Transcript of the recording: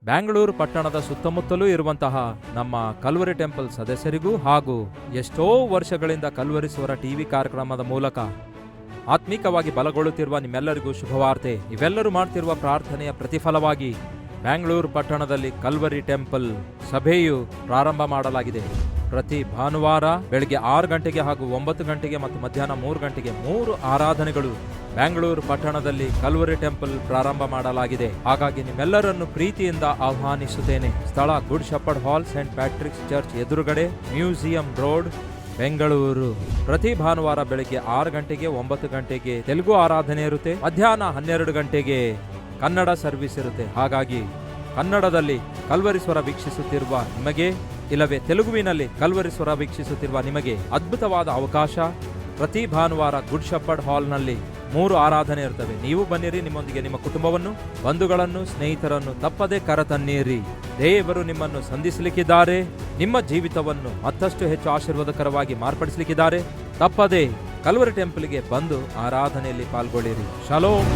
ಬ್ಯಾಂಗಳೂರು ಪಟ್ಟಣದ ಸುತ್ತಮುತ್ತಲೂ ಇರುವಂತಹ ನಮ್ಮ ಕಲ್ವರಿ ಟೆಂಪಲ್ ಸದಸ್ಯರಿಗೂ ಹಾಗೂ ಎಷ್ಟೋ ವರ್ಷಗಳಿಂದ ಕಲ್ವರಿಸುವರ ಟಿವಿ ಕಾರ್ಯಕ್ರಮದ ಮೂಲಕ ಆತ್ಮಿಕವಾಗಿ ಬಲಗೊಳ್ಳುತ್ತಿರುವ ನಿಮ್ಮೆಲ್ಲರಿಗೂ ಶುಭವಾರ್ತೆ. ನೀವೆಲ್ಲರೂ ಮಾಡ್ತಿರುವ ಪ್ರಾರ್ಥನೆಯ ಪ್ರತಿಫಲವಾಗಿ ಬ್ಯಾಂಗಳೂರು ಪಟ್ಟಣದಲ್ಲಿ ಕಲ್ವರಿ ಟೆಂಪಲ್ ಸಭೆಯು ಪ್ರಾರಂಭ ಮಾಡಲಾಗಿದೆ. ಪ್ರತಿ ಭಾನುವಾರ ಬೆಳಗ್ಗೆ 6 ಗಂಟೆಗೆ ಹಾಗೂ 9 ಗಂಟೆಗೆ ಮತ್ತು ಮಧ್ಯಾಹ್ನ 3 ಗಂಟೆಗೆ 3 ಆರಾಧನೆಗಳು ಬ್ಯಾಂಗಳೂರು ಪಟ್ಟಣದಲ್ಲಿ ಕಲ್ವರಿ ಟೆಂಪಲ್ ಪ್ರಾರಂಭ ಮಾಡಲಾಗಿದೆ. ಹಾಗಾಗಿ ನಿಮ್ಮೆಲ್ಲರನ್ನು ಪ್ರೀತಿಯಿಂದ ಆಹ್ವಾನಿಸುತ್ತೇನೆ. ಸ್ಥಳ ಗುಡ್ ಶೆಪರ್ಡ್ ಹಾಲ್, ಸೇಂಟ್ ಪ್ಯಾಟ್ರಿಕ್ಸ್ ಚರ್ಚ್ ಎದುರುಗಡೆ, ಮ್ಯೂಸಿಯಂ ರೋಡ್, ಬೆಂಗಳೂರು. ಪ್ರತಿ ಭಾನುವಾರ ಬೆಳಗ್ಗೆ 6 ಗಂಟೆಗೆ 9 ಗಂಟೆಗೆ ತೆಲುಗು ಆರಾಧನೆ ಇರುತ್ತೆ. ಮಧ್ಯಾಹ್ನ 12 ಗಂಟೆಗೆ ಕನ್ನಡ ಸರ್ವಿಸ್ ಇರುತ್ತೆ. ಹಾಗಾಗಿ ಕನ್ನಡದಲ್ಲಿ ಕಲ್ವರಿಸ್ವರ ವೀಕ್ಷಿಸುತ್ತಿರುವ ನಿಮಗೆ, ಇಲ್ಲವೇ ತೆಲುಗುವಿನಲ್ಲಿ ಕಲ್ವರಿಸ್ವರ ವೀಕ್ಷಿಸುತ್ತಿರುವ ನಿಮಗೆ ಅದ್ಭುತವಾದ ಅವಕಾಶ. ಪ್ರತಿ ಭಾನುವಾರ ಗುಡ್ ಶೆಪರ್ಡ್ ಹಾಲ್ನಲ್ಲಿ 3 ಆರಾಧನೆ ಇರ್ತವೆ. ನೀವು ಬನ್ನಿರಿ, ನಿಮ್ಮೊಂದಿಗೆ ನಿಮ್ಮ ಕುಟುಂಬವನ್ನು, ಬಂಧುಗಳನ್ನು, ಸ್ನೇಹಿತರನ್ನು ತಪ್ಪದೆ ಕರತನ್ನಿರಿ. ದೇವರು ನಿಮ್ಮನ್ನು ಸಂಧಿಸಲಿಕ್ಕಿದ್ದಾರೆ. ನಿಮ್ಮ ಜೀವಿತವನ್ನು ಮತ್ತಷ್ಟು ಹೆಚ್ಚು ಆಶೀರ್ವಾದಕರವಾಗಿ ಮಾರ್ಪಡಿಸಲಿಕ್ಕಿದ್ದಾರೆ. ತಪ್ಪದೆ ಕಲ್ವರಿ ಟೆಂಪಲ್ಗೆ ಬಂದು ಆರಾಧನೆಯಲ್ಲಿ ಪಾಲ್ಗೊಳ್ಳಿರಿ. ಶಲೋಮ್.